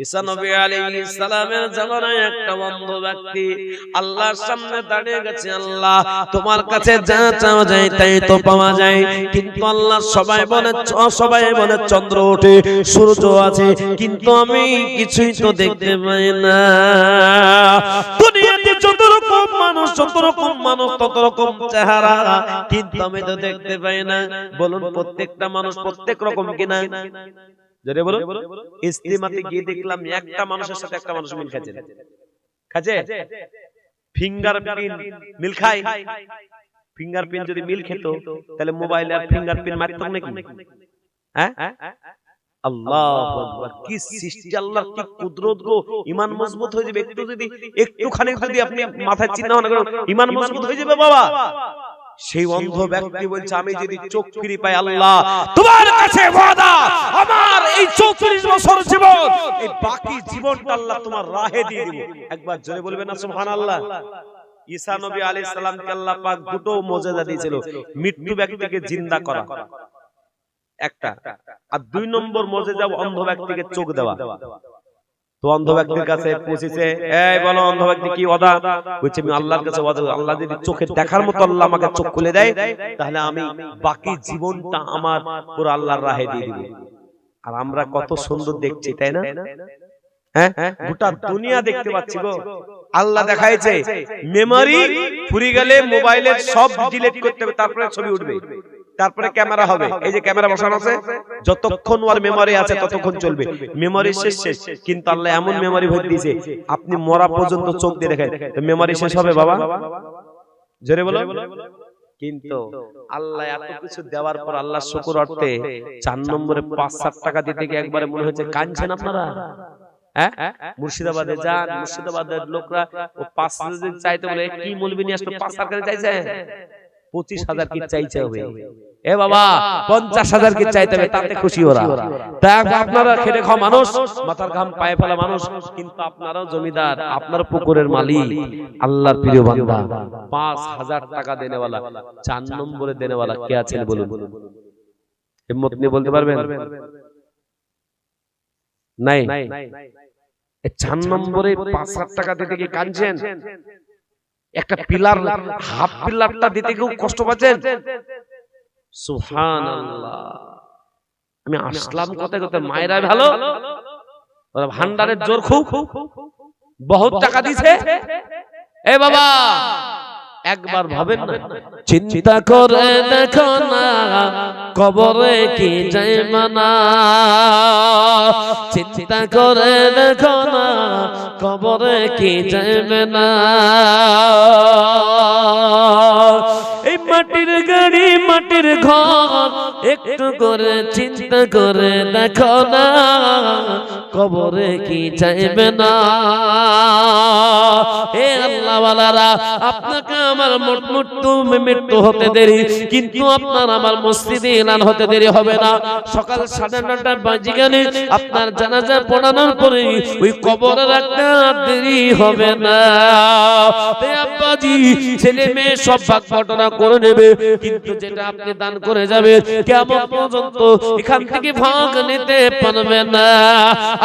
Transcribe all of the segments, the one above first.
ঈসা নবী আলাইহিস সালামের জামানায় একটা অন্ধ ব্যক্তি আল্লাহর সামনে দাঁড়িয়ে গেছে, আল্লাহ তোমার কাছে যা চাওয়া যায় তাই তো পাওয়া যায়, কিন্তু আল্লাহ সবাই বলে চন্দ্র ওঠে, সূর্য আছে, কিন্তু আমি কিছুই তো দেখতে পাই না। দুনিয়াতে যত রকম মানুষ তত রকম চেহারা, কিন্তু আমি তো দেখতে পাই না। বলুন প্রত্যেকটা মানুষ প্রত্যেক রকম কিনা? জোরে বলো। ইস্তিমাতে গিয়ে দেখলাম একটা মানুষের সাথে একটা মানুষ মিল খাচ্ছে। ফিঙ্গারপ্রিন্ট মিল খায়? ফিঙ্গারপ্রিন্ট যদি মিল খেত তাহলে মোবাইলে আর ফিঙ্গারপ্রিন্ট মারত নাকি? হ্যাঁ, আল্লাহু আকবার, কি সৃষ্টি আল্লাহর, কি কুদরত গো! ঈমান মজবুত হয়ে যাবে একটুখানি যদি আপনি মাথায় চিন্তা ভাবনা করেন, ঈমান মজবুত হয়ে যাবে বাবা। সেই অন্ধ ব্যক্তি বলছে, আমি যদি চোখ ফিরে পাই আল্লাহ তোমার কাছে ওয়াদা, আমার এই 34 বছর জীবন, এই বাকি জীবনটা আল্লাহ তোমার রাহে দিয়ে দেব। একবার জোরে বলবেন না সুবহানাল্লাহ। ঈসা নবী আলাইহিস সালামকে আল্লাহ পাক দুটো মুজিজা দিয়েছিল, মৃত্যু ব্যক্তিকে জিন্দা করা একটা, আর 2 নম্বর মুজিজা অন্ধ ব্যক্তিকে চোখ দেওয়া। তো অন্ধ ব্যক্তির কাছে পৌঁছেছে, এই বলো অন্ধ ব্যক্তি কি ওয়াদা? বলছে আমি আল্লাহর কাছে ওয়াদা, আল্লাহ যদি চোখে দেখার মতো আল্লাহ আমাকে চোখ খুলে দেয় তাহলে আমি বাকি জীবনটা আমার পুরো আল্লাহর রাহে দিয়ে দিব। আর আমরা কত সুন্দর দেখছি, তাই না? হ্যাঁ, গোটা দুনিয়া দেখতে পাচ্ছি গো। আল্লাহ দেখাইছে মেমরি ফুরিয়ে গেলে মোবাইলের সব ডিলিট করতে হবে, তারপরে ছবি উঠবে, তারপরে ক্যামেরা হবে। এই যে ক্যামেরা বসানো আছে, যতক্ষণ ওর মেমরি আছে ততক্ষণ চলবে। মেমরি শেষ, কিন্তু আল্লাহ এমন মেমরি ভরে দিয়েছে আপনি মরা পর্যন্ত চোখ দিয়ে দেখেন, মেমরি শেষ হবে বাবা? জোরে বলো। কিন্তু আল্লাহ এত কিছু দেওয়ার পর আল্লাহ শুকর অর্থে 4 নম্বরে 5-7 টাকা দিতে গিয়ে একবারে মনে হচ্ছে কাঁদছেন আপনারা। মুর্শিদাবাদে যান, মুর্শিদাবাদের লোকরা ও 5,000 চাইতে বলে, কি মৌলবি নিয়ে আসলো 5 টাকা চাইছে, 25,000 কি চাইছে হবে? এ বাবা 50,000 কি চাইতে হবে, তাতে খুশি ওরা। তা আপনারা খেটে খাওয়া মানুষ, মাথার ঘাম পায়ে ফেলা মানুষ, কিন্তু আপনারাও জমিদার, আপনার পুকুরের মালিক, আল্লাহর প্রিয় বান্দা। 5,000 টাকা দেনেওয়ালা, 4 নম্বরে দেনেওয়ালা কে আছেন বলুন? হিম্মত নিয়ে বলতে পারবেন? নাই। 4 নম্বরে 5,000 টাকা দিতে কি কাঁদছেন? একটা পিলার, হাফ পিলারটা দিতে কেউ কষ্ট পাচ্ছেন? সুবহানাল্লাহ। আমি আসলাম কোথায় কোথায়, মায়েরা ভালো, ওরা ভান্ডারের জোর খুব, বহুত টাকা দিছে। এ বাবা একবার ভাবেন না, চিন্তা করে দেখো না কবরে কি যাইবে না, চিন্তা করে দেখো না কবরে কি যাইবে না। এই মাটির গাড়ি মাটির ঘর একটু করে চিন্তা করে দেখো না কবরে কি যাইবে না। হে আল্লাহ ওয়ালারা, আপনাকে আমার মৃত্যু হতে দেরি, কিন্তু আপনার আমার মসজিদে এলান হতে দেরি হবে না। সকাল 9:30 বাজে গেলে আপনার জানাজা পড়ানোর পরে ওই কবরে রাখতে দেরি হবে না। হে আব্বাজি, ছেলে মেয়ে সব ভাগ বটনা করে নেবে, কিন্তু যেটা আপনি দান করে যাবে কিয়ামত পর্যন্ত এখান থেকে ভাগ নিতে পারবে না।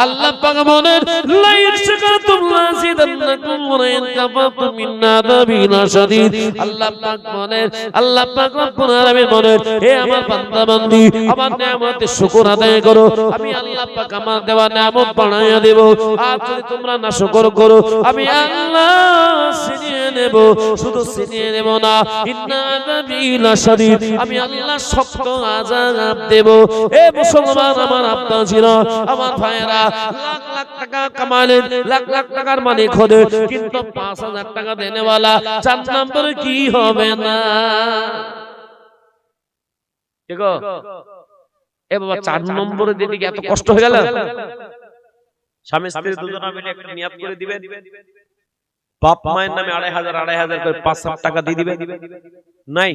আল্লাহ পাক বলেন, লা ইয়াশকাতুম লাযিদান্নাকুম ওয়া ইন কাফারতুম মিন আযাবিন শাদীদ। আল্লাহ পাক বলেন, আল্লাহ পাক রব্বুল আলামিন বলেন, হে আমার বান্দা বান্দি, আমার নিয়ামতের শুকর আদায় করো, আমি আল্লাহ পাক আমার দেওয়া নিয়ামত বাড়াইয়া দেব। আর যদি তোমরা না শুকর করো, আমি আল্লাহ ছিনিয়ে নেব। শুধু ছিনিয়ে নেব না, ইন্না আযাবি লাশাদীদ, আমি আল্লাহ শক্ত আযাব দেব। এ মুসলমান আমার আব্বা ছিল, আমার ভাইরা লাখ লাখ টাকা কামালেন, লাখ লাখ টাকার মালিক হলেন, কিন্তু 5,000 টাকা দেনেওয়ালা 4 নম্বরে কি হবে না? দেখো এ বাবা 4 নম্বরে দিতে কি এত কষ্ট হয়ে গেল? স্বামী স্ত্রী দুজনে মিলে একটা নিয়ত করে দিবেন, বাপ মায়ের নামে 2,500 করে 5,000 টাকা দিয়ে দিবেন। নাই,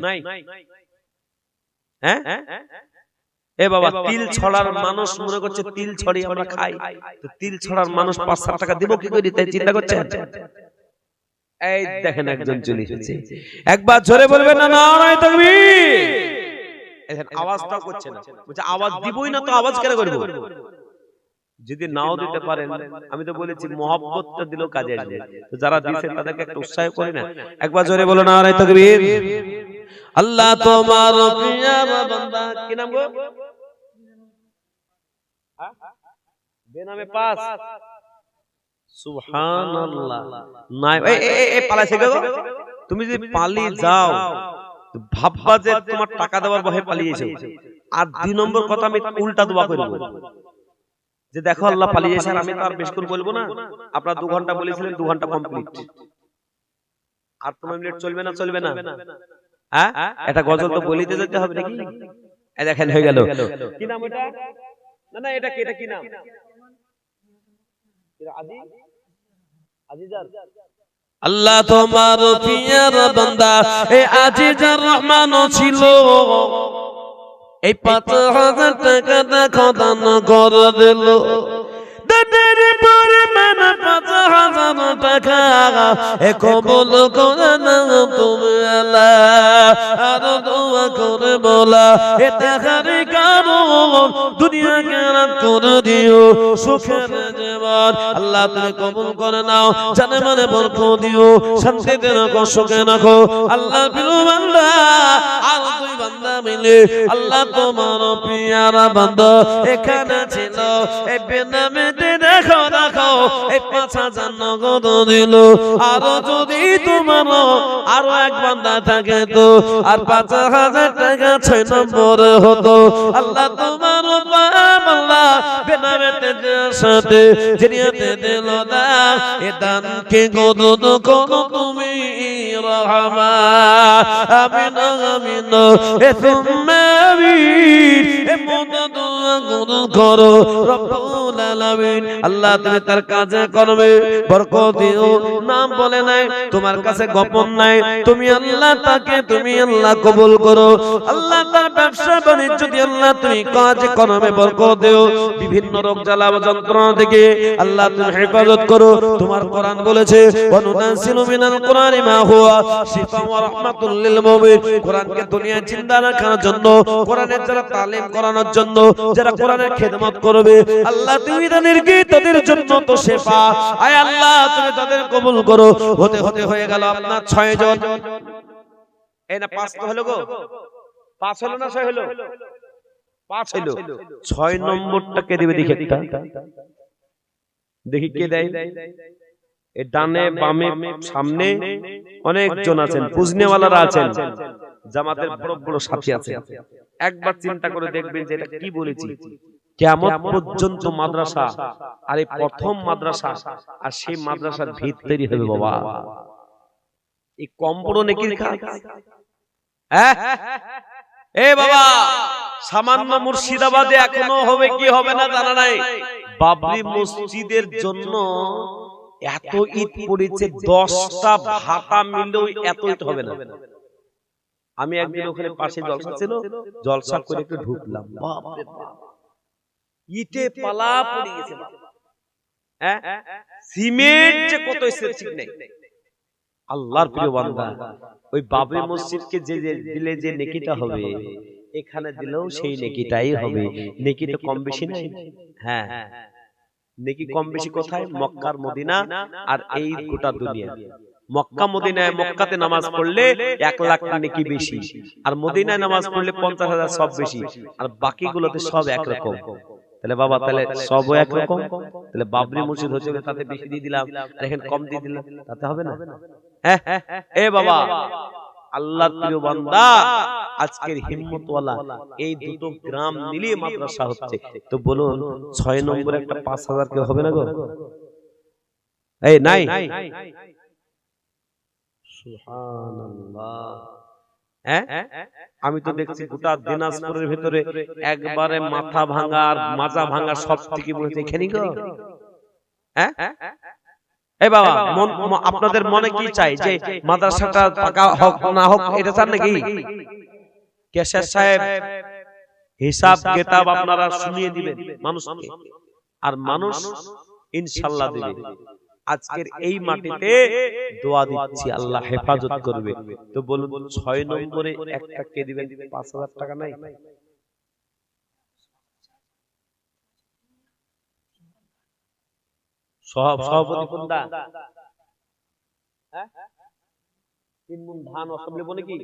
হ্যাঁ এ বাবা, তিল ছড়ার মানুষ মনে করছে তিল ছড়ি আমরা খাই, তো তিল ছড়ার মানুষ 5,000 টাকা দিব কি করে, তাই চিন্তা করছেন? এই দেখেন একজন চলে এসেছে, একবার জোরে বলবেন না নারায়ে তাকবীর। দেখেন আওয়াজটাও করছে না, বলছে আওয়াজ দিবই না তো আওয়াজ কেন করব? যদি নাও দিতে পারেন, আমি তো বলেছি মহব্বতটা দিলেও কাজে আসবে। তো যারা দিয়েছে তাদেরকে একটা উৎসাহ করি না, একবার জোরে বলো নারে তাকবীর। আল্লাহ তোমার প্রিয় বান্দা, কি নাম গো? বেনামে পাস, সুবহানাল্লাহ। নাই এই পালাইছে গো। তুমি যদি পালিয়ে যাও ভাববা যে তোমার টাকা দেওয়ার ভয়ে পালিয়েছো। আর 2 নম্বর কথা আমি উল্টা দোয়া করব যে দেখো আল্লাহ পালিয়েছে, আর আমি তো আর বেশি করে বলবো না। আপনারা 2 ঘন্টা বলেছিলেন, 2 ঘন্টা কমপ্লিট। আর 15 মিনিট চলবে না, চলবে না? হ্যাঁ, এটা গজল তো বলিতে যেতে হবে নাকি? এই দেখেন হয়ে গেল। কি নাম এটা? না না, এটা কি, এটা কি নাম? আজি আজিজার। আল্লাহ তোমার প্রিয় বান্দা এ আজিজার রহমান ছিল, এই 5000 টাকা দেখো দান করে দিল। দানের পরিমাণ 5000 টাকা এ কবুল করে নাও তুমি আল্লাহ। আর দোয়া করে বলা এ টাকার কারণ দুনিয়া কেরাত করে দিও, সুখের জীবন আল্লাহ তুমি কবুল করে নাও। জানে মানে বরকত দিও, শান্তিতে রাখো, সুখে রাখো আল্লাহ। প্রিয় বান্দা আর 2 বান্দা মিলে আল্লাহ তোমার প্রিয়ারা বান্দা এখানে ছিল, এই বেনামে দেখো দেখো এই 5000 নগদ দিল। আরো যদি তোমার আরো 1 বান্দা থাকে তো আর 5000 টাকা 6 নম্বরে হতো। আল্লাহ তোমার আল্লাহ বেনামেতে সাথে জেরিয়াতে দিল না, এ দানকে গদন করো তুমি রহমান। আমিন আমিন এ তুমি আমিন এ মদদ করো রব্বুল আলামিন। আল্লাহ তুমি তার কাজে কর্মে বরকত দিও। নাম বলে নাই, তোমার কাছে গোপন নাই, তুমি আল্লাহ তাকে তুমি আল্লাহ কবুল করো। আল্লাহ তার ব্যবসা বাণিজ্য দিয়ে আল্লাহ তুমি কাজে কর্মে বরকত দিও। বিভিন্ন রোগ জ্বালা যন্ত্রণা থেকে আল্লাহ তুমি হেফাজত করো। তোমার কোরআন বলেছে ওয়ানুনাসিলু মিনাল কোরআনি মা হুয়া শিফা ওয়া রাহমাতুল লিল মুমিন। কোরআনকে দুনিয়ায় জিন্দা রাখার জন্য, কোরআনের যারা তালিম করানোর জন্য, যারা কোরআনের খেদমত করবে আল্লাহ তুমি তাদেরকে তাদের জন্য তো শেফা। আয় আল্লাহ তুমি তাদের কবুল করো। হতে হতে হয়ে গেল আপনার 6 জন। এই না 5 তো হলো গো, 5 হলো না 6 হলো? 5 হলো। 6 নম্বরটা কে দিবে দেখি একটা, দেখি কে দেয়। এই ডানে বামে সামনে অনেক জন আছেন, পুজনেওয়ালারা আছেন, জামাতের বড় বড় সাথী আছে। একবার চিন্তা করে দেখবেন যে এটা কি বলেছি। কিয়ামত পর্যন্ত মাদ্রাসা, আর এই প্রথম মাদ্রাসা, আর সেই মাদ্রাসার ভিত তৈরি হবে বাবা। এই কম বড় নেকির কাজ। হ্যাঁ এ বাবা, সামান্য মুর্শিদাবাদে এখনো হবে কি হবে না জানা নাই। বাবরি মসজিদের জন্য এত ঈদ পড়েছে, 10টা ভাতা মিলেও এত ঈদ হবে না। আমি একদিন ওখানে পাশে জলসা ছিল, জলসা করে একটু ঢুকলাম, বাপ রে বাপ, ইটে পালা পড়ে গেছে। হ্যাঁ, সিমেন্ট যে কত এসে ঠিক নেই। আল্লাহর প্রিয় বান্দা, ওই বাবরি মসজিদকে যে দিলে যে নেকিটা হবে, এখানে দিলেও সেই নেকিটাই হবে। নেকি তো কম বেশি নাই। হ্যাঁ, নেকি কম বেশি কোথায়? মক্কার মদিনা আর এই গোটা দুনিয়া। মক্কা মদিনায়, মক্কাতে নামাজ পড়লে 1 লাখ নেকি বেশি, আর মদিনায় নামাজ পড়লে 50,000 সব বেশি, আর বাকিগুলোতে সব একরকম। তাহলে বাবা, তাহলে সব একরকম, তাহলে বাবরি মসজিদ হচ্ছে তাতে বেশি দিয়ে দিলাম, আর এখানে কম দিয়ে দিলাম, তাতে হবে না? হ্যাঁ এ বাবা, আল্লাহর প্রিয় বান্দা, আজকের হিম্মতওয়ালা এই 2টো গ্রাম মিলিয়ে মাদ্রাসা হচ্ছে। তো বলুন 6 নম্বরে একটা 5000 কে হবে না গো? এই নাই, সুবহানাল্লাহ। হ্যাঁ, আমি তো দেখছি গোটা দিনাজপুরের ভিতরে একবারে মাথা ভাঙা আর মাজা ভাঙা সব থেকে বলেছে এখানেই গো। হ্যাঁ এই বাবা, আপনাদের মনে কি চাই যে মাদ্রাসাটা পাকা হোক না হোক, এটা চান নাকি? কেশর সাহেব হিসাব কিতাব আপনারা শুনিয়ে দিবেন মানুষকে, আর মানুষ ইনশাআল্লাহ দিবে। আজকের এই মাটিতে দোয়া দিচ্ছি, আল্লাহ হেফাজত করবে। তো বলুন 6 নম্বরে একটা কে দিবেন? 5000 টাকা নাই? সভাপতি কোনটা? তিন মণ ধান অসম্ভব নেবো নাকি?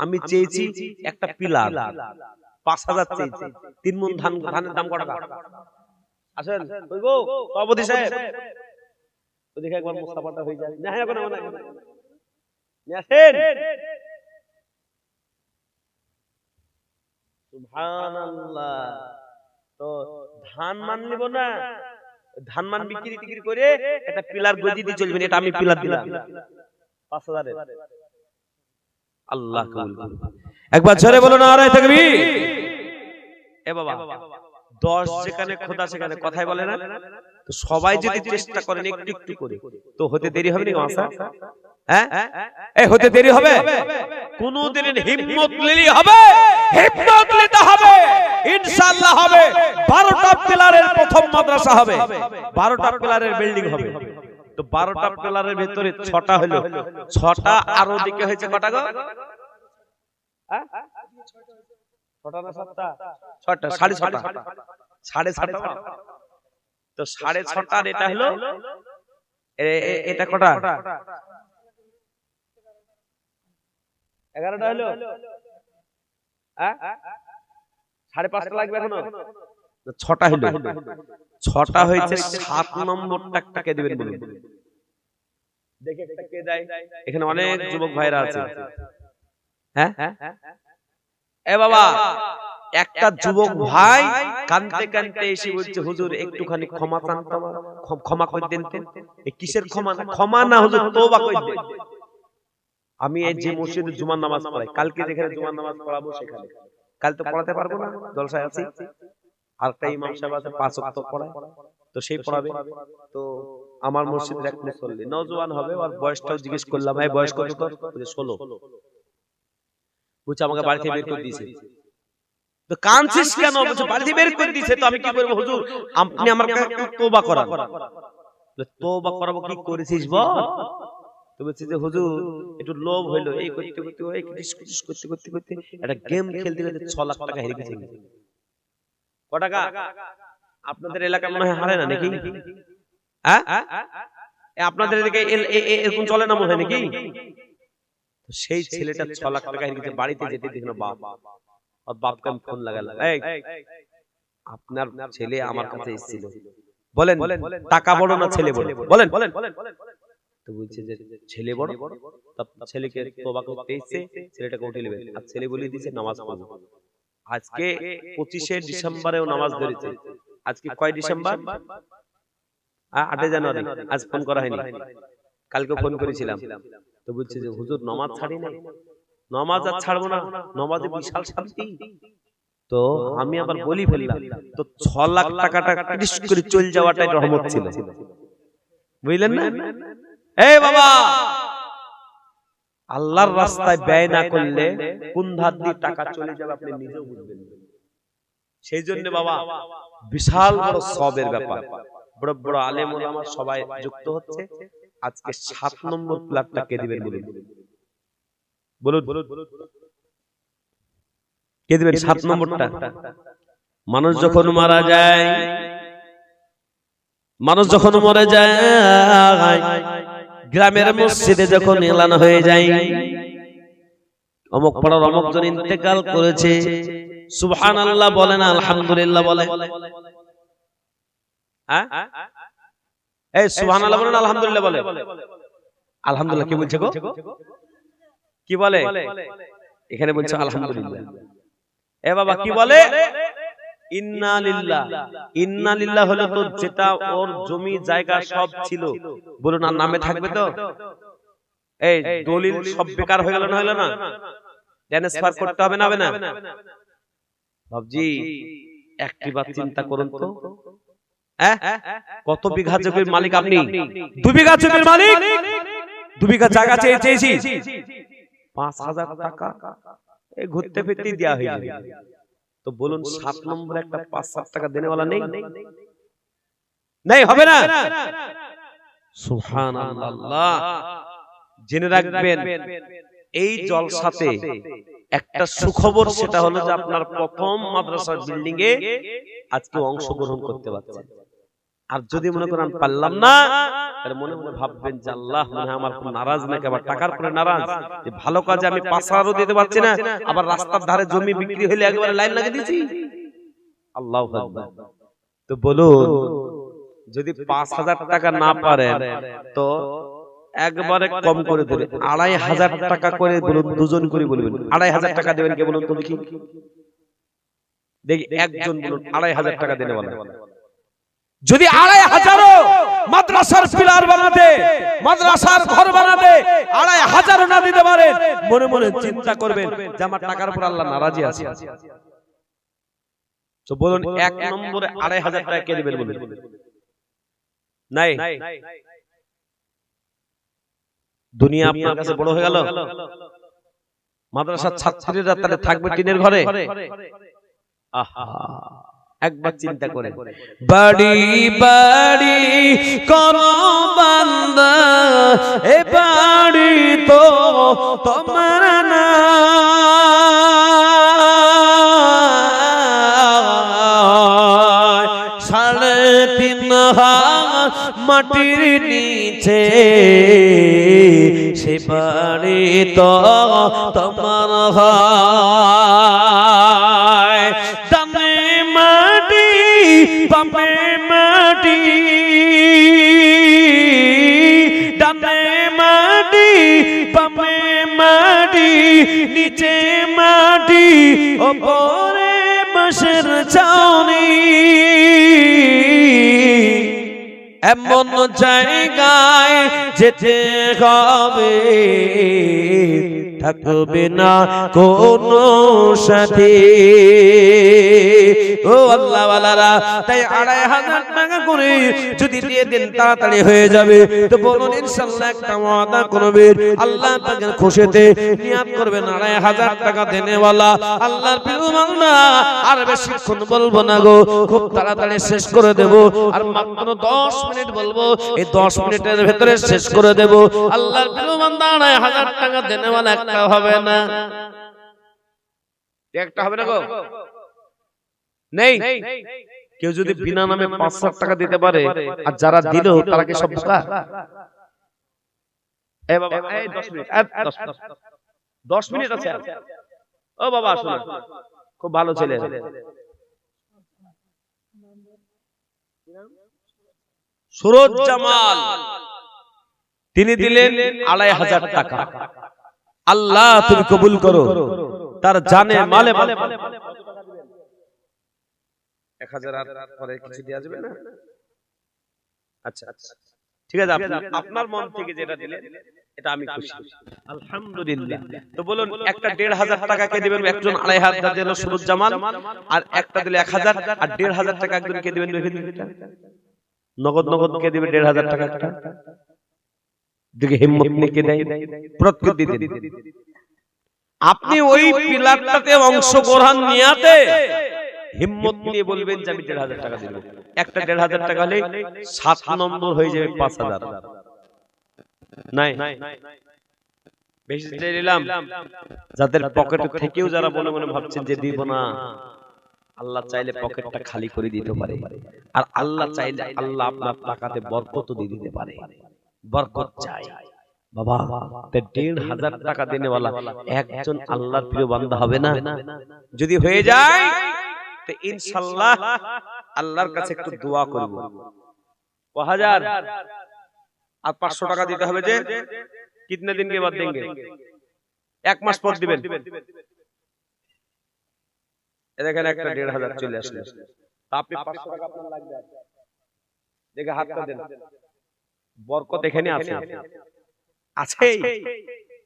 আমি চেয়েছি একটা পিলার ৫,০০০ চেয়েছি। ৩ মণ ধানের দাম কত টাকা? আসেন কইবো সভাপতি সাহেব, ওদিকে একবার মুস্তাফাটা হয়ে যায় না। এখন আসেন। সুবহানাল্লাহ। তো ধান মান নিব না, ধান মান বিক্রি টিক্রি করে একটা পিলার গজি দিয়ে চলবেন। এটা আমি পিলার দিলাম ৫,০০০ এর। আল্লাহ কবুল করুন। একবার জোরে বলো নারায়ে তাকবীর। এ বাবা ১০ যেখানে খোদা সেখানে কথাই বলে না। তো সবাই যদি চেষ্টা করেন একটু একটু করে, তো হতে দেরি হবে না মাসা? হ্যাঁ এই হতে দেরি হবে? কোনদিন হিম্মত নিলেই হবে, হিম্মত নিতে হবে, ইনশাআল্লাহ হবে। ১২টা পিলারের প্রথম মাদ্রাসা হবে, ১২টা পিলারের বিল্ডিং হবে। তো ১২টা পিলারের ভিতরে ৬টা হলো, ৬টা আরো দিকে হয়েছে কটা গো? হ্যাঁ ৬টা না ৭টা? ৬টা, ৬.৫টা, ৬.৫টা। তো ৬.৫টার এটা হলো, এটা কটা? ১১টা হলো। হ্যাঁ ৫.৫টা লাগবে এখনো। ৬টা হলো, ৬টা হয়েছে। ৭ নম্বরটা কাকে দিবেন বলুন? দেখে একটা কে দেয়? এখানে অনেক যুবক ভাইরা আছে। হ্যাঁ এ বাবা, একটা যুবক ভাই কানতে কানতে এসে বলছে, হুজুর একটুখানি ক্ষমা চান, ক্ষমা করে দেন তো। কিসের ক্ষমা? ক্ষমা না হুজুর, তওবা করে দেন। আমি এই যে মসজিদে জুমার নামাজ পড়াই, কালকে যেখানে জুমার নামাজ পড়াবো সেখানে, কাল তো পড়াতে পারবো না, জলসায় আছি। আরেকটা ইমাম সাহেব আছে ৫ ওয়াক্ত পড়ায়, তো সেই পড়াবে। তো আমার মসজিদের এক মুসল্লি নওজোয়ান হবে, আর বয়সটাও জিজ্ঞেস করলাম, ভাই বয়স কত তোর? ১৬। বুঝছে আমাকে বাড়ি থেকে বের করে দিয়েছে। তো কাঁদছিস কেন? বলছে বাড়ি থেকে বের করে দিয়েছে। তো আমি কি করবো হুজুর? আপনি আমার কাছে তওবা করান। তওবা করাবো, কি করেছিস বল? তো বলছে যে হুজুর একটু লোভ হইলো, এই করতে করতে ওই করতে করতে করতে একটা গেম খেলতে খেলতে ৬ লাখ টাকা হেরে গেছে। ক টাকা? আপনাদের এলাকায় মনে হয় হারে না নাকি? হ্যাঁ আপনাদের এদিকে এরকম চলে না মনে হয় নাকি? সেই ছেলেটা ৬ লাখ টাকা হেরে গেছে। বাড়িতে যেতে দেখলো বাপ, আর বাপকে আমি ফোন লাগালাম, এই আপনার ছেলে আমার কাছে এসেছিল, বলেন টাকা বড় না ছেলে বড়? বলেন। তো বলছে যে ছেলে বড়। ছেলেকে তওবা করতে এসেছে, ছেলেটাকে উঠে নেবেন। আর ছেলে বলে দিয়েছে নামাজ পড়ব। আজকে 25শে ডিসেম্বরেও নামাজ ধরেছে। আজকে কয় ডিসেম্বর? 8 জানুয়ারি। আজ ফোন করা হয়নি, কালকে ফোন করেছিলাম। তো বলছে যে হুজুর নামাজ ছাড়ি না। নামাজ আর ছাড়বো না, নামাজে বিশাল শান্তি। তো আমি আবার বলি ফেললাম, তো ৬ লাখ টাকাটা ক্রিস করে চলে যাওয়াটাই রহমত ছিল, বুঝলেন না? এই বাবা, আল্লাহর রাস্তায় ব্যয় না করলে কোন ধার দিয়ে টাকা চলে যাবে আপনি নিজেও বুঝবেন। সেই জন্য বাবা বিশাল বড় সওয়াবের ব্যাপার। বড় বড় আলেম ওলামা সবাই যুক্ত হচ্ছে। আজকে ৭ নম্বর প্লাটটা কে দিবেন বলুন? কে দিবেন ৭ নম্বরটা? মানুষ যখন মারা যায়, মরে যায়, গ্রামের মসজিদে যখন এলান হয়ে যায়, অমুক পাড়ার অমুক জন ইন্তেকাল করেছে, সুবহানাল্লাহ বলেন, আলহামদুলিল্লাহ বলে। হ্যাঁ এই সুবহানাল্লাহ বলেন, আলহামদুলিল্লাহ বলে। আলহামদুলিল্লাহ কি বলছে গো? কি বলে? এখানে বলছে আলহামদুলিল্লাহ। এ বাবা কি বলে? ইন্না লিল্লাহ। ইন্না লিল্লাহ হলো তো যেটা ওর জমি জায়গা সব ছিল, বলুন আর নামে থাকবে তো? এই দলিল সব বেকার হয়ে গেল না? হলো না? ট্রান্সফার করতে হবে না? হবে না? বাবজি একটি বার চিন্তা করুন তো, কত বিঘা জমির মালিক আপনি? 2 বিঘা জমির মালিক, 2 বিঘা জায়গা চেয়েছি, ৫,০০০ টাকা এই ঘুরতে ফিরতে দেয়া হয়ে যাবে। তো বলুন ৭ নম্বরে একটা ৫,০০০ টাকা দেনেওয়ালা নেই? হবে না? সুবহানাল্লাহ। জেনে রাখবেন এই জলসাতে একটা সুখবর, সেটা হলো যে আপনার প্রথম মাদ্রাসার বিল্ডিং এ আজকে অংশগ্রহণ করতে পারছেন। আর যদি মনে করেন পারলাম না, তাহলে মনে মনে ভাববেন যে আল্লাহ মনে হয় আমার খুব নারাজ নাকি, আবার টাকার পরে নারাজ, যে ভালো কাজে আমি 5,000 দিতে পারছি না, আবার রাস্তার ধারে জমি বিক্রি হইলে একবারে লাইন লাগিয়ে দিয়েছি। আল্লাহু আকবার। তো বলুন, যদি 5,000 টাকা না পারেন তো একবারে কম করে দেবে, 2,500 টাকা করে বলুন, দুজন করে বলবেন 2,500 টাকা দেবেন কে বলুন তো দেখি, দেখি একজন বলুন 2,500 টাকা দেনে বলেন। যদি 2,500 মাদ্রাসার পিলার বানাতে, মাদ্রাসার ঘর বানাতে 2,500 না দিতে পারেন, মনে মনে চিন্তা করবেন যে আমার টাকার উপর আল্লাহ নারাজি আছে। তো বলুন, এক নম্বরে 2,500 টাকা কে দিবেন বলুন? নাই, দুনিয়া আপনার কাছে বড় হয়ে গেল। মাদ্রাসার ছাত্রীরা তাহলে থাকবে টিনের ঘরে। আহা, একবার চিন্তা করেন, বাড়ি বাড়ি করো বান্দা, এ বাড়ি তো তোমার না, মাটির নিচে সে বাড়ি তো তোমার হয়। ডানে মাটি বামে মাটি, ডানে মাটি বামে মাটি, নিচে মাটি ওপরে বাঁশের ছাউনি, এমন জায়গায় যেতে হবে থাকবে না কোন সাথী। ও আল্লাহ ওয়ালারা, তাই 2,500 টাকা করে যদি দিয়ে দেন তাড়াতাড়ি হয়ে যাবে। তো বলুন ইনশাআল্লাহ একটা ওয়াদা করবেন, আল্লাহ পাকের খুশিতে নিয়ত করবেন 2,500 টাকা দেনেওয়ালা আল্লাহর প্রিয় বান্দা, আর বেশিক্ষণ বলবো না গো, খুব তাড়াতাড়ি শেষ করে দেব, আর মাত্র 10 মিনিট বলবো, এই 10 মিনিটের ভেতরে শেষ করে দেব। আল্লাহর প্রিয় বান্দা 2,500 টাকা দেনেওয়ালা একটা হবে না, একটা হবে না গো, নেই। কেউ যদি বিনা নামে 5,000 টাকা দিতে পারে, আর যারা দিল তারা কি সব বোকা? এ বাবা, এই 10 মিনিট, 10 মিনিট আছে। ও বাবা শুনুন, খুব ভালো ছেলে, সুরজ জামাল, তিনি দিলেন 2,500 টাকা। আল্লাহ তুমি কবুল করো, তার জানে মালে 1,000 পরে কিছু দেয়া যাবে না? আচ্ছা ঠিক আছে, আপনার মন থেকে যেটা দিলেন এটা আমি খুশি, আলহামদুলিল্লাহ। তো বলুন, একটা 1,500 টাকা কে দিবেন? একজন 2,500 দিল সুরজ জামাল, আর একটা দিলে 1,000, আর 1,500 টাকা একজন কে দিবেন? নগদ নগদ কে দিবেন 1,500 টাকা একটা? দেখে হিম্মত নিয়ে কে দেয়? প্রত্যেক দিন আপনি ওই পিলারটাতে অংশগ্রহণ নিয়াতে হিম্মত নিয়ে বলবেন যে আমি 1,500 টাকা দেব। একটা 1,500 টাকা হলে 7 নম্বর হয়ে যাবে 5,000। নাই বেশি দিলাম, যাদের পকেটে থেকেও যারা মনে মনে ভাবছেন যে দিব না, আল্লাহ চাইলে পকেটটা খালি করে দিতে পারে, আর আল্লাহ চাইলে আল্লাহ আপনার টাকাতে বরকত দিয়ে দিতে পারে। বরকত চাই বাবা, তে 1,500 টাকা দেনেওয়ালা একজন আল্লাহর প্রিয় বান্দা হবে না? যদি হয়ে যায় তো ইনশাআল্লাহ আল্লাহর কাছে একটু দোয়া করব। 1000 আর 500 টাকা দিতে হবে, যে कितने दिन के बाद देंगे? 1 মাস পর দিবেন। দেখেন একটা 1,500 চলে আসলে, আপনি 500 টাকা আপনার লাগবে, দেখে হাতটা দেন, বরকত এখানে আছে, আছে,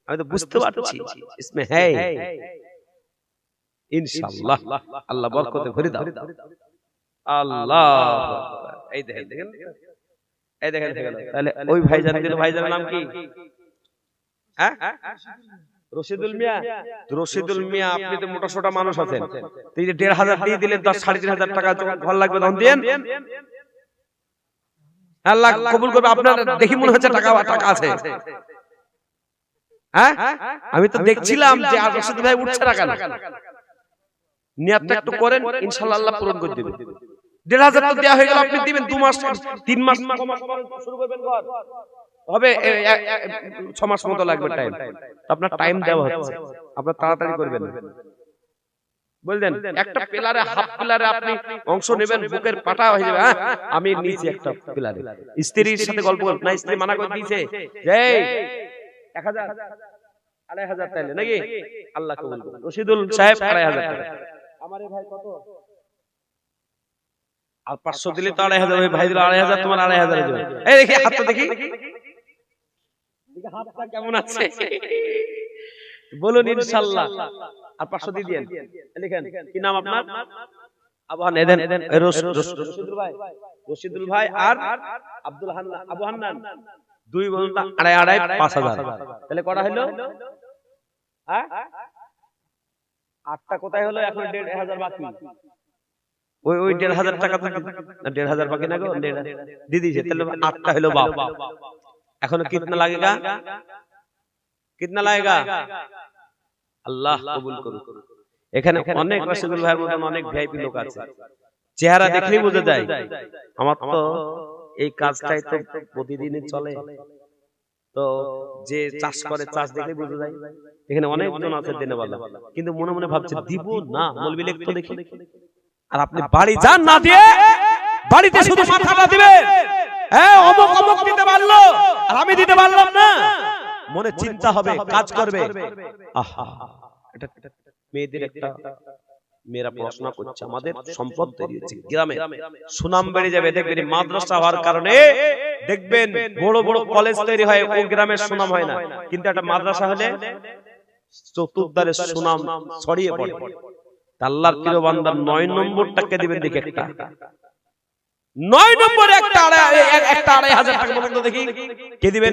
আমি তো বুঝতে পারছি इसमें है इंशाअल्लाह। আল্লাহ বরকতে ভরে দাও, আল্লাহ। এই দেখেন দেখেন, এই দেখেন, তাহলে ওই ভাইজান দিল, ভাইজানের নাম কি? হ্যাঁ, রশিদুল মিয়া। রশিদুল মিয়া, আপনি তো মোটা সোটা মানুষ আছেন, এই যে 1,500 দিয়ে দিলেন, তার 3,500 টাকা ভালো লাগবে তখন দেন, আল্লাহ কবুল করবে। আপনার দেখি মনে হচ্ছে টাকা টাকা আছে। হ্যাঁ, আমি তো দেখছিলাম যে আর রশিদ ভাই উঠছে টাকা না, নিয়তটা একটু করেন, ইনশাআল্লাহ আল্লাহ পূরণ করে দিবেন। 1,500 তো দেয়া হয়ে গেল, আপনি দিবেন 2 মাস 3 মাস শুরু করবেন ঘর হবে 6 মাস মতো লাগবে টাইম। আপনার টাইম দেওয়া হচ্ছে, আপনার তাড়াতাড়ি করবেন বললেন। একটা পিলারে হাফ পিলারে আপনি অংশ নেবেন, বুকের পাটা হয়ে যাবে। হ্যাঁ আমি নিচে একটা পিলারে স্ত্রীর সাথে গল্প করব না, স্ত্রী মানা করে দিয়েছে যে 1000 2,500 তাইলে নাকি আল্লাহ কবুল করুন। রশিদুল সাহেব 2,500 টাকা, আমারে ভাই কত আর 500 দিলে তো 2,500, ওই ভাই দিল 2,500, তোমার 2,500 দেবে। এই দেখি হাতটা দেখি, হাতটা কেমন আছে বলুন ইনশাআল্লাহ। আর 500 দিয়ে দেন, লিখেন কি নাম আপনার? আবু হান্নান, রশিদুল ভাই আর আব্দুল হান্নান, আবু হান্নান, দুই বলুন 2,500 5,000, তাহলে কটা হলো? হ্যাঁ 8টা কোথায় হলো? এখন 1,500 বাকি। ওই 1,500 টাকা তো 1,500 বাকি না গো, দিয়ে দিয়েছে, তাহলে 8টা হলো বাপ। এখনো কিতনা লাগেগা? কিতনা লাগেগা? আল্লাহ কবুল করুন। এখানে অনেক রশিদুল ভাইয়ের মতন অনেক ভিআইপি লোক আছে, চেহারা দেখলেই বোঝা যায়। আমার তো এই কাজটাই তো প্রতিদিনই চলে, তো যে চাষ করে চাষ দেখলেই বোঝা যায়। এখানে অনেকজন আছে দেনেওয়ালা, কিন্তু মনে মনে ভাবছে দিব না, মৌলবি লেখ তো দেখি। আর আপনি বাড়ি যান না দিয়ে বাড়িতে শুধু মাথাটা দিবেন, হ্যাঁ অমুক অমুক দিতে পারলো আর আমি দিতে পারলাম না, মনে চিন্তা হবে, কাজ করবে। আহা এটা মেয়েদের একটা, মেয়েরা পড়াশোনা করছে, আমাদের সম্পদ তৈরি হচ্ছে, গ্রামে সুনাম বেড়ে যাবে। দেখবেন মাদ্রাসা হওয়ার কারণে দেখবেন বড় বড় কলেজ তৈরি হয়, ও গ্রামের সুনাম হয় না, কিন্তু একটা মাদ্রাসা হলে চতুর্ধারে সুনাম ছড়িয়ে পড়ে। আল্লাহর প্রিয় বান্দা 9 নম্বরটাকে দিবেন দেখি, একটা 9 নম্বরে একটা 2,500 টাকা বলুন তো দেখি কে দিবেন?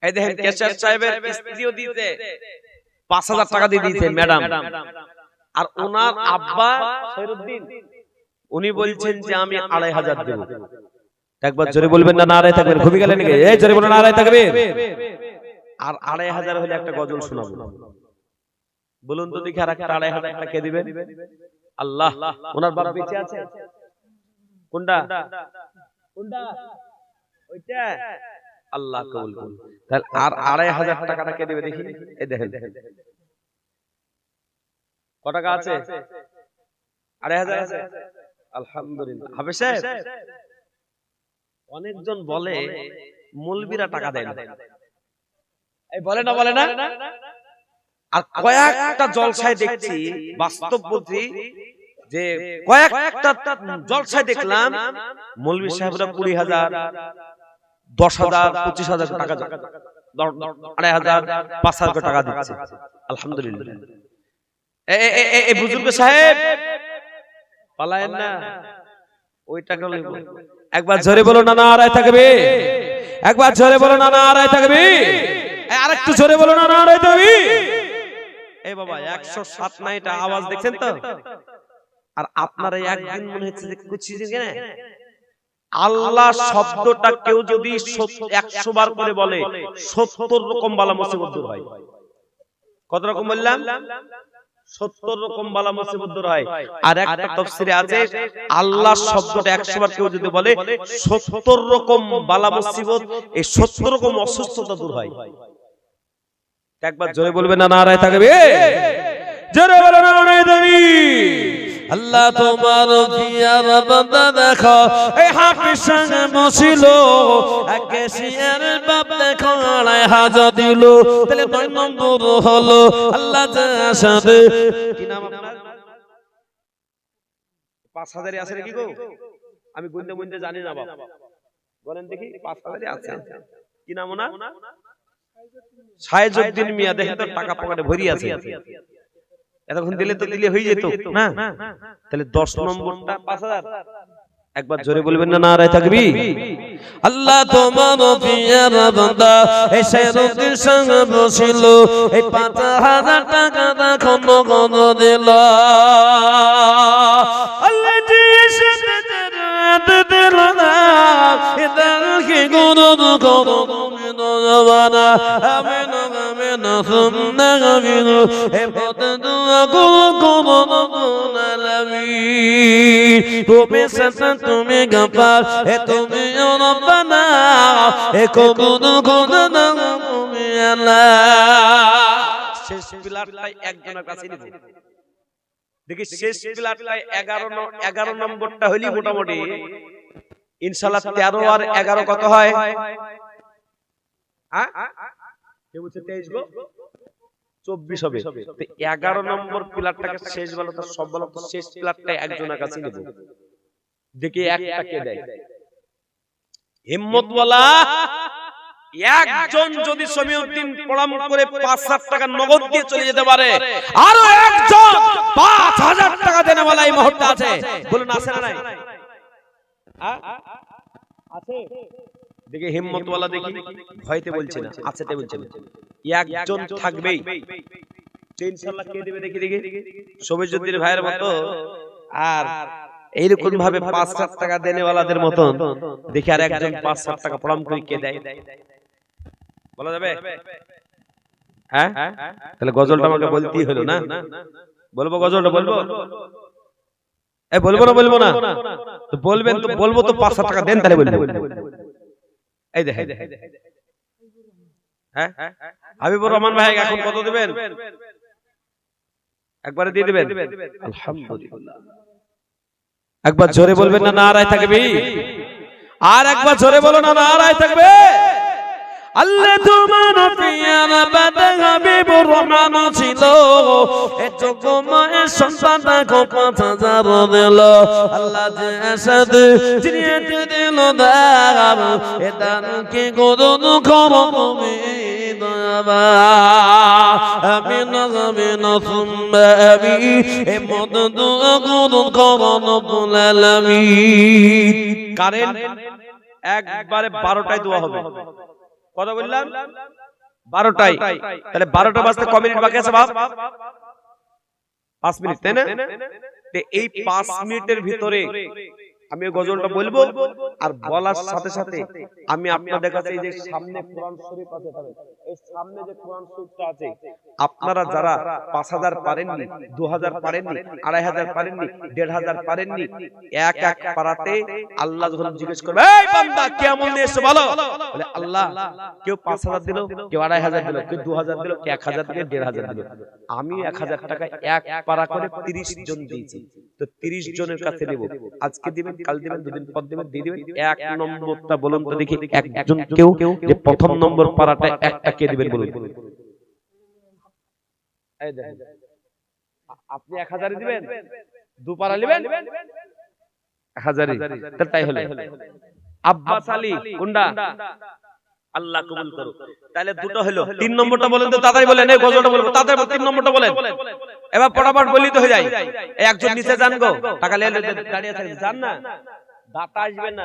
এই দেখেন কেশর সাহেবের স্ত্রীও দিয়েছে 5,000 টাকা দিয়ে দিয়েছে ম্যাডাম। আর ওনার আব্বা খয়রুদ্দিন উনি বলছেন যে আমি 2,500 দেব। একবার জোরে বলবেন না, নারায়ে তাকবীর। ঘুমি গেলেন নাকি? এই জোরে বলেন নারায়ে তাকবীর। আর 2,500 হলে একটা গজল শোনাবো, বলুন তো দেখি আর একটা 2,500 টাকা কে দিবেন? আল্লাহ। ওনার বাবা বেঁচে আছে? কোনটা কোনটা? ওইটা। আল্লাহ কবুল করুন। তাহলে আর 2,500 টাকাটা কে দিবে দেখি? এই দেখেন কত টাকা আছে? 2,500 আছে, আলহামদুলিল্লাহ। হাফেজ সাহেব, অনেকজন বলে মৌলবীরা টাকা দেয় না, এই বলে না বলে না। আর কয়েকটা জলসায় দেখছি, বাস্তব বলছি যে কয়েকটা জলসায় দেখলাম মৌলবী সাহেবরা 20,000 10,000 25,000 টাকা, 2,500 5,000 টাকা দিচ্ছে, আলহামদুলিল্লাহ। এই বুজুর্গ সাহেব পালায়েন না, ওই টাকা লইব। একবার জোরে বলো না, নারায়ে তাকবীর। একবার জোরে বলো না, নারায়ে তাকবীর। আরেকটু জোরে বলো না, নারায়ে তাকবীর। এই বাবা 107 না, এটা আওয়াজ দেখছেন তো? আর আপনারা একদিন মনে হচ্ছে যে কুচি কেন আল্লাহ শব্দটা কেউ যদি 100 বার করে বলে 70 রকম বালা মুসিবত দূর হয়। কত রকম বললাম? 70 রকম বালা মুসিবত দূর হয়। আর একটা তাফসীরে আছে আল্লাহ শব্দটা 100 বার কেউ যদি বলে 70 রকম বালা মুসিবত, এই 70 রকম অসুস্থতা দূর হয়। একবার জোরে বলবেন না, নারায়ে তাকবীর। জোরে বলেন নারায়ে তাকবীর। আল্লাহ তোমার পিয়ার বান্দা দেখো, এই হাফিজ সঙ্গে বসিল, একে শিয়ার বাপ দেখো 2,500 দিল, তাহলে 9 নম্বর হলো। আল্লাহ সাথে কি নাম আপনার? 5,000 আছে নাকি গো? আমি গুনতে গুনতে জানি না বাবা, বলেন দেখি 5,000 আছে। কি নাম ওনার? সাইজউদ্দিন মিয়া। দেখেন তো টাকা পকেটে ভরি আছে, এতক্ষণ দিলে তো দিলে হয়ে যেত না। তাহলে 10 নম্বরটা 5,000। একবার জোরে বলবেন না, নারায়ে তাকবীর। আল্লাহ তোমার পিয়ার বান্দা এই সাইজউদ্দিন সঙ্গে বসিল, এই 5,000 টাকা দেখো নগদ দিল। আল্লাহ দিয়েছে দিল না, এদাল কি গুণ করো তুমি নজবানা। আমিন আমিন آمنوا ثم غفروا ابتدوا قلوبهم العالمين تمہیں ستر تمہیں غفار تمہیں ربنا قبول করুন আল্লাহ শেষ পিলারটাই একজনের কাছে নিব দেখি শেষ পিলারটাই 11 নম্বরটা হইলি মোটামুটি ইনশাআল্লাহ 13 আর 11 কত হয় কে বলছে 23 গো 24 হবে তো 11 নম্বর পিলারটাকে শেষ বলো তো সব বলো তো শেষ পিলারটাই একজনের কাছে নিব দেখি একটা কে দেয় হিম্মতওয়ালা একজন যদি সমীউদ্দিন প্রণাম করে ৫,০০০ টাকা নগদ দিয়ে চলে যেতে পারে আরো একজন ৫,০০০ টাকা দেনেওয়ালা এই মুহূর্তে আছে বলুন আছে না নাই আছে দেখি হিম্মতওয়ালা দেখি ভয়তে বলছি না আছেতে বলছি না একজন থাকবেই ইনশাআল্লাহ কে দিবে দেখি দেখি সমীউদ্দিন ভাইয়ের মতো আর এইরকম ভাবে ৫,০০০ টাকা দেনেওয়ালাদের মতন দেখি আর একজন ৫,০০০ টাকা প্রণাম করে কে দেয় বলা যাবে হ্যাঁ তাহলে গজলটা আমাকে বলতেই হলো না বলবো গজলটা বলবো এই বলবো না তো বলবেন তো বলবো তো ৫,০০০ টাকা দেন তাহলে বলবো এই দেখেন হ্যাঁ হাবিবুর রহমান ভাই এখন কত দিবেন একবারে দিয়ে দিবেন আলহামদুলিল্লাহ একবার জোরে বলবেন না নারায়ে তাকবীর আর একবার জোরে বলো না নারায়ে তাকবীর আল্লাহ তোমার পিয়ারা বাদা হাবিবুর রহমান ছিল এতকম সন্তান কো ৫,০০০ দিল আল্লাহ যে আসাদ জিনিয়ে দিল দাম এ দান কি করুন করবে দয়াবা আমিন আমিন সুম্মা আমিন এ মদদ করুন করুন রব্বুল আলামিন কারেন্ট একবারে 12টায় দোয়া হবে কত বললাম 12টায় তাহলে 12টা বাজতে কয় মিনিট বাকি আছে বাপ 5 মিনিট তাই না এই 5 মিনিটের ভিতরে আমি গজলটা বলবো আর বলার সাথে সাথে আমি আপনাদের কাছে এই যে সামনে কোরআন শরীফ আছে এই সামনে যে কোরআন শরীফটা আছে আপনারা যারা ৫,০০০ পারেননি ২,০০০ পারেননি ২,৫০০ পারেননি ১,৫০০ পারেননি এক এক পারাতে আল্লাহ যখন জিজ্ঞেস করবে এই বান্দা কেমন নিয়েছে বলো বলে আল্লাহ কেউ ৫,০০০ দিল কেউ ২,৫০০ দিল কেউ ২,০০০ দিল কেউ ১,০০০ দিল ১,৫০০ দিল আমি ১,০০০ টাকা এক পারা করে ৩০ জন দিয়েছি তো ৩০ জনের কাছে দেব আজকে দিবেন কাল দিবেন দুদিন পর দিবেন দিয়ে দিবেন এক নম্বরটা বলুন তো দেখি একজন কেউ যে প্রথম নম্বর পারাটা একটা কে দিবেন বলুন এই দেখেন আপনি ১,০০০ দিবেন দু পারা নেবেন ১,০০০ তাই হলো আব্বাস আলী কোনটা আল্লাহ কবুল করুক তাহলে দুটো হলো তিন নম্বরটা বলেন তো তাড়াতাড়ি বলেন এই গজলটা বলবো তাড়াতাড়ি তিন নম্বরটা বলেন এবার ফটাফট বলি তো হয়ে যায় এই একজন নিচে যান গো টাকা নিয়ে দাঁড়িয়ে থাকেন যান না দাতা আসবেন না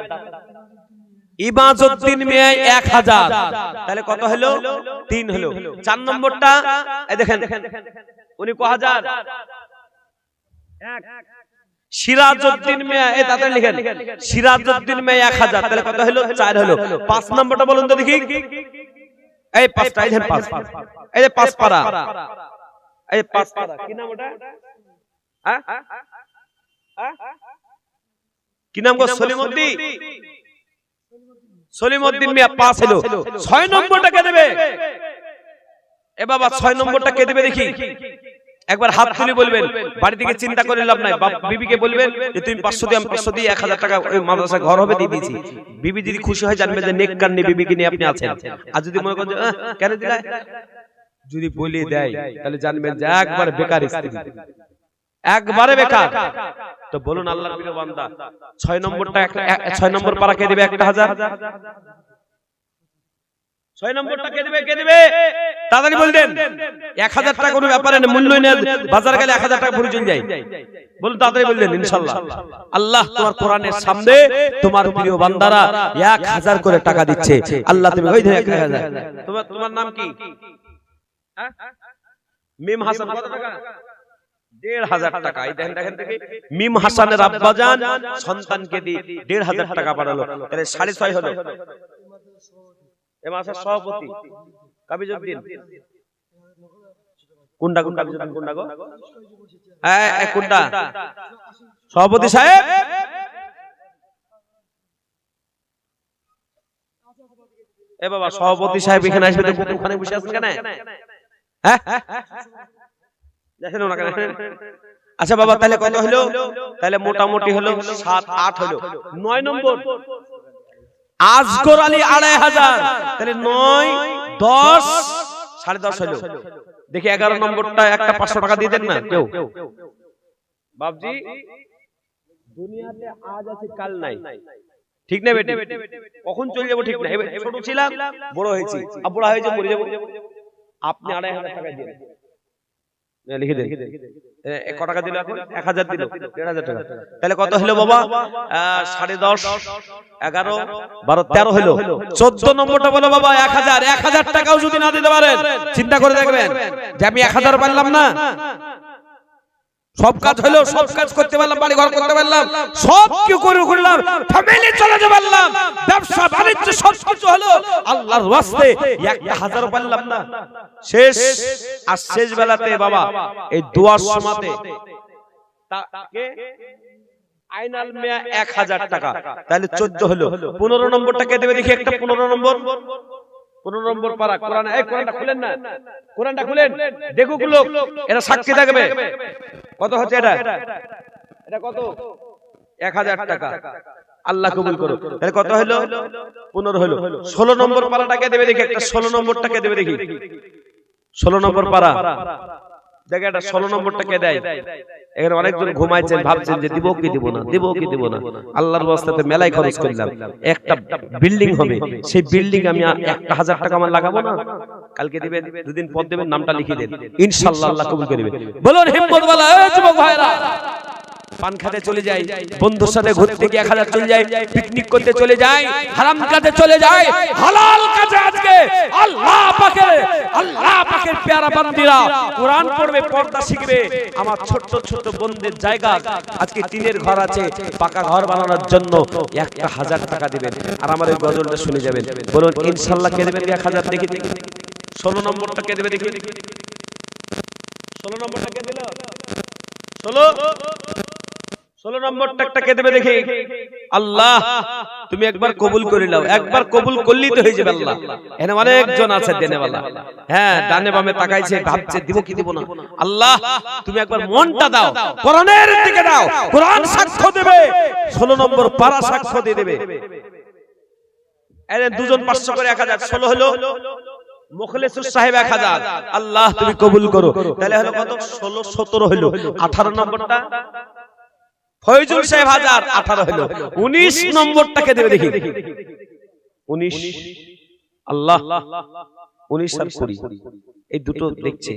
ইমাজউদ্দিন মিয়া ১,০০০ তাহলে কত হলো ৩ হলো ৪ নম্বরটা এই দেখেন উনি ক হাজার ১ সিরাজউদ্দিন মিয়া এই তাড়াতাড়ি লিখেন সিরাজউদ্দিন মিয়া ১,০০০ তাহলে কত হলো ৪ হলো ৫ নম্বরটা বলুন তো দেখি এই ৫টা এই দেখেন ৫ এই যে ৫ পারা এই ৫ পারা কি নাম ওটা হ্যাঁ কি নাম গো সলিমউদ্দিন মিয়া ৫ হলো ৬ নম্বরটা কে দেবে এ বাবা ৬ নম্বরটা কে দেবে দেখি একবার হাত তুলে বলবেন বাড়ি থেকে চিন্তা করে লাভ নাই বিবিকে বলবেন যে তুমি ৫০০ দিয়ে আমি ৫০০ দিয়ে ১,০০০ টাকা ওই মাদ্রাসা ঘর হবে দিয়ে দিয়েছি বিবি যদি খুশি হয় জানবে যে নেককার নে বিবিকে নিয়ে আপনি আছেন আর যদি মনে করেন কেন দিলা যদি বলে দেয় তাহলে জানবেন যে একবার বেকার স্ত্রী একবারে বেকার তো বলুন আল্লাহর প্রিয় বান্দা ৬ নম্বরটা ৬ নম্বর পারা কে দিবে ১,০০০ ৬ নম্বরটা কে দিবে তাড়াতাড়ি বলবেন ১,০০০ টাকা কোনো ব্যাপার না মূল্য নেই বাজার গেলে ১,০০০ টাকা ভরে চলে যায় বলুন তাড়াতাড়ি বললেন ইনশাআল্লাহ আল্লাহ তোমার কোরআনের সামনে তোমার প্রিয় বান্দারা ১,০০০ করে টাকা দিচ্ছে আল্লাহ তুমি ওই ধরে ১,০০০ তোমার নাম কি হ্যাঁ মিম হাসান কত টাকা ১,৫০০ টাকা এই দেখেন দেখি মিম হাসানের আব্বাজান সন্তানকে দিয়ে ১,৫০০ টাকা পাঠালো তাহলে ৬.৫ হলো এ মাসের সভাপতি কাবিজউদ্দিন কোনটা কোনটা কোনটা গো? কোনটা সভাপতি সাহেব? এ বাবা সভাপতি সাহেব এখানে আসবে তো ওখানে বসে আছেন কেন? হ্যাঁ দেখেন না কেন? আচ্ছা বাবা তাহলে কত হলো? তাহলে মোটামুটি হলো 7-8 হলো। 9 নম্বর আজগর আলী 2500, তাহলে 9 10 10.5 হলো। দেখি 11 নম্বরটা একটা 500 টাকা দিয়ে দেন না কেউ? বাবজি দুনিয়াতে আজ আছে কাল নাই, ঠিক না বেটি? কখন চলে যাবো ঠিক না। এবার ছোট ছিলাম, বড় হয়েছি, আর বড় হয়েছে মরে যাবো। আপনি 2500 টাকা দিয়ে লিখে দেন। ক টাকা দিল এখন? 1000 দিল, 1500 টাকা। তাহলে কত হলো বাবা? 10.5 11 12 13 হলো। 14 নম্বরটা বলো বাবা 1000। 1000 টাকাও যদি না দিতে পারেন চিন্তা করে দেখবেন যে আমি 1000 পারলাম না। সব কাজ হলো, সব কাজ করতে পারলাম, বাড়ি ঘর করতে পারলাম, সব কি করে করলাম, ফ্যামিলি চালাতে পারলাম, ব্যবসা বাণিজ্য সব কিছু হলো, আল্লাহর ওয়াস্তে 1000 পারলাম না। শেষ আর শেষ বেলাতে বাবা এই দোয়ার সময়তে তাকে আইনাল মিয়া 1000 টাকা, তাহলে 14 হলো। 15 নম্বরটা কে দেবে দেখি একটা? 15 নম্বর 15 নম্বর পারা কোরআন। এই কোরআনটা খুলেন না, কোরআনটা খুলেন, দেখুক লোক, এরা সাক্ষী থাকবে। কত হচ্ছে এটা? এটা কত? 1000 টাকা। আল্লাহ কবুল করুক। তাহলে কত হলো? 15 হলো। 16 নম্বর পারাটা কে দেবে দেখি একটা? 16 নম্বরটা কে দেবে দেখি? 16 নম্বর পারা দেখে এটা 16 নম্বরটা কে দেয়? এখানে অনেকজন ঘুমাইছেন, ভাবছেন যে দিব কি দিব না, দিব কি দিব না। আল্লাহর ওয়াস্তে মেলায় খরচ করলাম, একটা বিল্ডিং হবে, সেই বিল্ডিং আমি 1000 টাকা আমার লাগাবো না? কালকে দিবেন, দুদিন পর দিবেন, নামটা লিখে দেন, ইনশাআল্লাহ আল্লাহ কবুল করে নেবে। বলুন হিম্মত ওয়ালা এই যুবক ভাইরা। পান খেতে চলে যাই, বন্ধুর সাথে ঘুরতে গিয়ে 1000 চলে যায়, পিকনিক করতে চলে যায়, হারাম কাজে চলে যায়, হালাল কাজে আজকে আল্লাহ পাকের পেয়ারা বান্দিরা কোরআন পড়বে, পর্দা শিখবে। আমার ছোট ছোট বন্ধের জায়গা আজকে টিনের ঘর আছে, পাকা ঘর বানানোর জন্য 1000 টাকা দিবেন, আর আমার এই গজলটা শুনে যাবেন। বলুন ইনশাআল্লাহ কে দেবেন 1000? দেখি 16 নম্বরটা কে দেবে দেখি? 16 নম্বরটা কে দিল? 16 নম্বরটা কে দেবে দেখি? আল্লাহ তুমি একবার কবুল করে নাও, একবার কবুল করলেই তো হয়ে যাবে। আল্লাহ এখানে অনেকজন আছে দেনেওয়ালা, হ্যাঁ ডানে বামে তাকাইছে, ভাবছে দিব কি দিব না। আল্লাহ তুমি একবার মনটা দাও, কোরআনের দিকে দাও, কোরআন সাক্ষ্য দেবে। 16 নম্বর পারা সাক্ষ্য দিয়ে দেবে। এর দুজন 500 করে 1000, 16 হলো। মুখলেসুর সাহেব 1000, আল্লাহ তুমি কবুল করো। তাহলে হলো কত? 16 17 হলো। 18 নম্বরটা ফয়জুল সাহেব 1000, 18 হলো। 19 নম্বরটাকে দেবে দেখি? 19 আল্লাহ 19 আর 20 এই দুটো দেখছে।